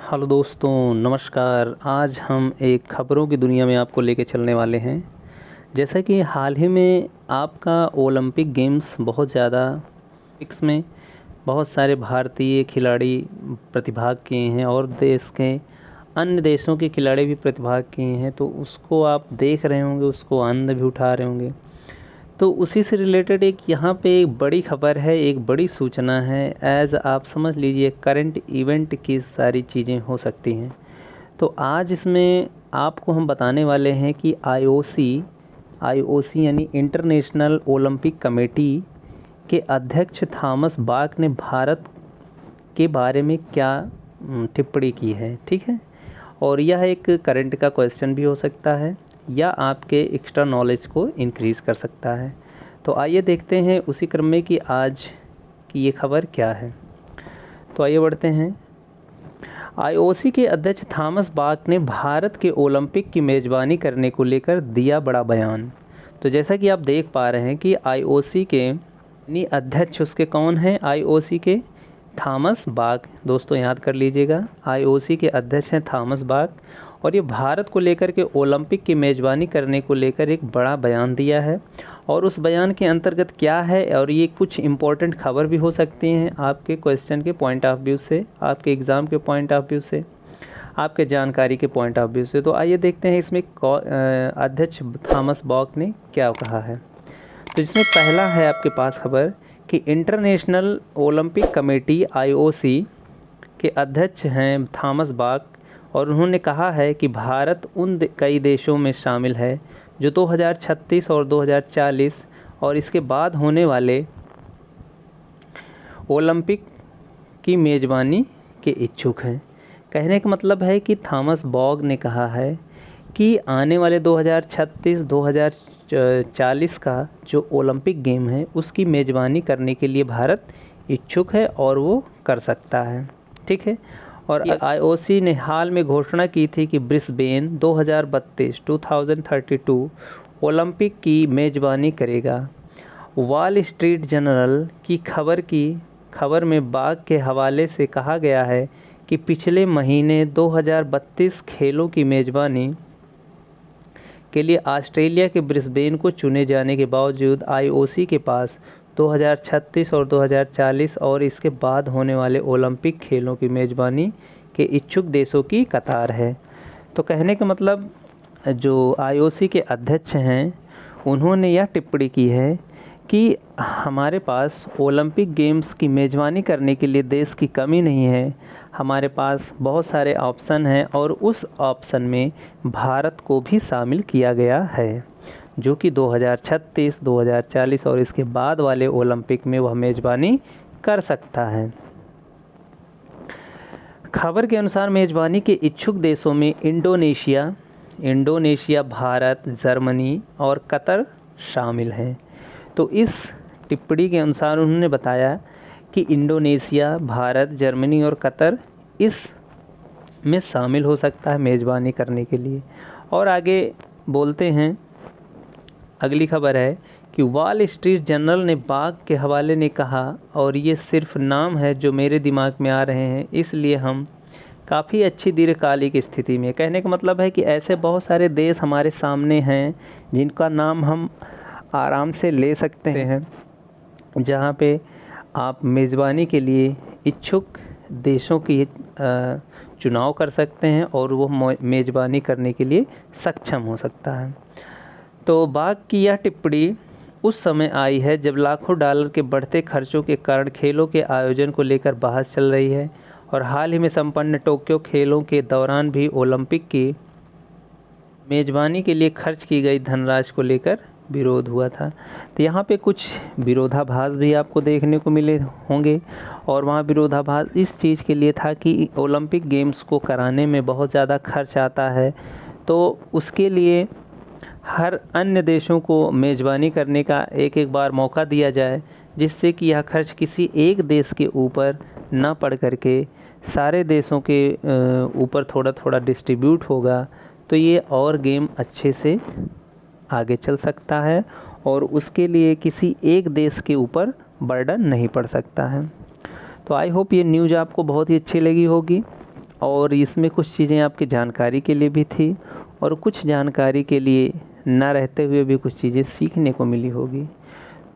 Hello दोस्तों, नमस्कार। आज हम एक खबरों की दुनिया में आपको लेके चलने वाले हैं। जैसा कि हाल ही में आपका ओलंपिक गेम्स बहुत ज़्यादा इसमें बहुत सारे भारतीय खिलाड़ी प्रतिभाग किए हैं और देश के अन्य देशों के खिलाड़ी भी प्रतिभाग किए हैं, तो उसको आप देख रहे होंगे, उसको आनंद भी उठा रहे होंगे। तो उसी से रिलेटेड एक यहाँ पे एक बड़ी खबर है, एक बड़ी सूचना है। एज आप समझ लीजिए करंट इवेंट की सारी चीज़ें हो सकती हैं। तो आज इसमें आपको हम बताने वाले हैं कि आईओसी यानी इंटरनेशनल ओलंपिक कमेटी के अध्यक्ष थॉमस बाक ने भारत के बारे में क्या टिप्पणी की है। ठीक है, और यह एक करंट का क्वेश्चन भी हो सकता है या आपके एक्स्ट्रा नॉलेज को इंक्रीज़ कर सकता है। तो आइए देखते हैं उसी क्रम में कि आज की ये खबर क्या है। तो आइए बढ़ते हैं। आईओसी के अध्यक्ष थॉमस बाक ने भारत के ओलंपिक की मेज़बानी करने को लेकर दिया बड़ा बयान। तो जैसा कि आप देख पा रहे हैं कि आईओसी के अध्यक्ष उसके कौन हैं? आईओसी के थॉमस बाक। दोस्तों याद कर लीजिएगा, आईओसी के अध्यक्ष हैं थॉमस बाक, और ये भारत को लेकर के ओलंपिक की मेज़बानी करने को लेकर एक बड़ा बयान दिया है। और उस बयान के अंतर्गत क्या है, और ये कुछ इम्पोर्टेंट खबर भी हो सकती हैं आपके क्वेश्चन के पॉइंट ऑफ व्यू से, आपके एग्ज़ाम के पॉइंट ऑफ व्यू से, आपके जानकारी के पॉइंट ऑफ व्यू से। तो आइए देखते हैं इसमें अध्यक्ष थॉमस बाक ने क्या कहा है। तो इसमें पहला है आपके पास खबर कि इंटरनेशनल ओलंपिक कमेटी आईओसी के अध्यक्ष हैं थॉमस बाक, और उन्होंने कहा है कि भारत उन कई देशों में शामिल है जो 2036 और 2040 और इसके बाद होने वाले ओलंपिक की मेज़बानी के इच्छुक हैं। कहने का मतलब है कि थॉमस बाक ने कहा है कि आने वाले 2036 2040 का जो ओलंपिक गेम है उसकी मेज़बानी करने के लिए भारत इच्छुक है और वो कर सकता है। ठीक है, और आईओसी ने हाल में घोषणा की थी कि ब्रिस्बेन 2032 ओलंपिक की मेज़बानी करेगा। वॉल स्ट्रीट जर्नल की खबर में बाग के हवाले से कहा गया है कि पिछले महीने 2032 खेलों की मेज़बानी के लिए ऑस्ट्रेलिया के ब्रिस्बेन को चुने जाने के बावजूद आईओसी के पास 2036 और 2040 और इसके बाद होने वाले ओलंपिक खेलों की मेज़बानी के इच्छुक देशों की कतार है। तो कहने का मतलब जो आईओसी के अध्यक्ष हैं उन्होंने यह टिप्पणी की है कि हमारे पास ओलंपिक गेम्स की मेज़बानी करने के लिए देश की कमी नहीं है, हमारे पास बहुत सारे ऑप्शन हैं और उस ऑप्शन में भारत को भी शामिल किया गया है, जो कि 2036, 2040 और इसके बाद वाले ओलंपिक में वह मेज़बानी कर सकता है। खबर के अनुसार मेज़बानी के इच्छुक देशों में इंडोनेशिया, भारत, जर्मनी और कतर शामिल हैं। तो इस टिप्पणी के अनुसार उन्होंने बताया कि इंडोनेशिया, भारत, जर्मनी और कतर इस में शामिल हो सकता है मेज़बानी करने के लिए। और आगे बोलते हैं, अगली खबर है कि वॉल स्ट्रीट जर्नल ने बाग के हवाले ने कहा, और ये सिर्फ नाम है जो मेरे दिमाग में आ रहे हैं, इसलिए हम काफ़ी अच्छी दीर्घकालिक स्थिति में। कहने का मतलब है कि ऐसे बहुत सारे देश हमारे सामने हैं जिनका नाम हम आराम से ले सकते हैं, जहाँ पे आप मेज़बानी के लिए इच्छुक देशों की चुनाव कर सकते हैं और वो मेज़बानी करने के लिए सक्षम हो सकता है। तो बाग की यह टिप्पणी उस समय आई है जब लाखों डॉलर के बढ़ते खर्चों के कारण खेलों के आयोजन को लेकर बहस चल रही है, और हाल ही में संपन्न टोक्यो खेलों के दौरान भी ओलंपिक की मेज़बानी के लिए खर्च की गई धनराशि को लेकर विरोध हुआ था। तो यहाँ पे कुछ विरोधाभास भी आपको देखने को मिले होंगे, और वहाँ विरोधाभास इस चीज़ के लिए था कि ओलंपिक गेम्स को कराने में बहुत ज़्यादा खर्च आता है, तो उसके लिए हर अन्य देशों को मेज़बानी करने का एक एक बार मौका दिया जाए, जिससे कि यह खर्च किसी एक देश के ऊपर न पड़ करके सारे देशों के ऊपर थोड़ा थोड़ा डिस्ट्रीब्यूट होगा, तो ये और गेम अच्छे से आगे चल सकता है और उसके लिए किसी एक देश के ऊपर बर्डन नहीं पड़ सकता है। तो आई होप ये न्यूज़ आपको बहुत ही अच्छी लगी होगी, और इसमें कुछ चीज़ें आपकी जानकारी के लिए भी थी और कुछ जानकारी के लिए ना रहते हुए भी कुछ चीज़ें सीखने को मिली होगी।